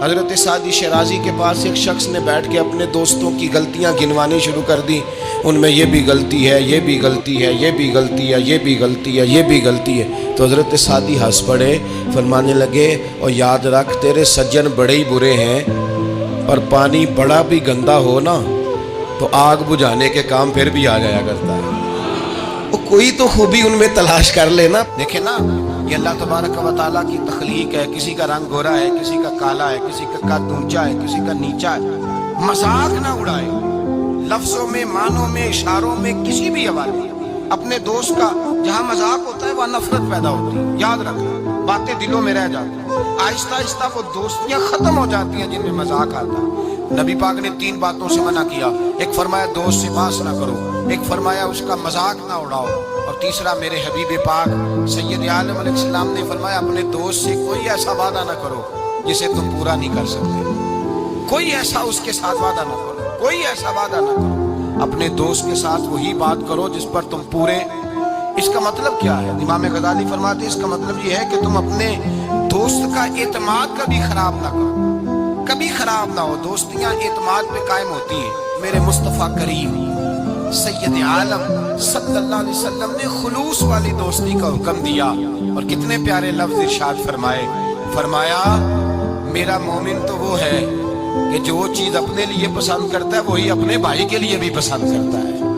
حضرت سعدی شیرازی کے پاس ایک شخص نے بیٹھ کے اپنے دوستوں کی غلطیاں گنوانی شروع کر دی. ان میں یہ بھی غلطی ہے، یہ بھی غلطی ہے، یہ بھی غلطی ہے، یہ بھی غلطی ہے، یہ بھی غلطی ہے. تو حضرت سعدی ہنس پڑے، فرمانے لگے اور یاد رکھ تیرے سجن بڑے ہی برے ہیں، اور پانی بڑا بھی گندا ہو نا تو آگ بجھانے کے کام پھر بھی آ جایا کرتا ہے. کوئی تو خوبی ان میں تلاش کر لینا. دیکھیں نا، یہ اللہ تبارک و تعالیٰ کی تخلیق ہے. کسی کا رنگ گورا ہے، کسی کا کالا ہے، کسی کا قد اونچا ہے، کسی کا نیچا ہے. مذاق نہ اڑائے، لفظوں میں، معنوں میں، اشاروں میں، کسی بھی حوالے. اپنے دوست کا جہاں مذاق ہوتا ہے وہاں نفرت پیدا ہوتی ہے. یاد رکھنا، باتیں دلوں میں رہ جاتی ہیں. آہستہ آہستہ وہ دوستیاں ختم ہو جاتی ہیں جن میں مذاق آتا ہے. نبی پاک نے 3 باتوں سے منع کیا. ایک فرمایا دوست سے بحث نہ کرو، ایک فرمایا اس کا مذاق نہ اڑاؤ، اور تیسرا میرے حبیب پاک سید عالم علیہ السلام نے فرمایا اپنے دوست سے کوئی ایسا وعدہ نہ کرو جسے تم پورا نہیں کر سکتے. کوئی ایسا اس کے ساتھ وعدہ نہ کرو، کوئی ایسا وعدہ نہ کرو. اپنے دوست کے ساتھ وہی بات کرو جس پر تم پورے. اس کا مطلب کیا ہے؟ امام غزالی فرماتے ہیں اس کا مطلب یہ ہے کہ تم اپنے دوست کا اعتماد کبھی خراب نہ کرو، کبھی خراب نہ ہو. دوستیاں اعتماد پہ قائم ہوتی ہیں. میرے مصطفیٰ کریم سید عالم صلی اللہ علیہ وسلم نے خلوص والی دوستی کا حکم دیا، اور کتنے پیارے لفظ ارشاد فرمائے. فرمایا میرا مومن تو وہ ہے کہ جو چیز اپنے لیے پسند کرتا ہے وہی اپنے بھائی کے لیے بھی پسند کرتا ہے.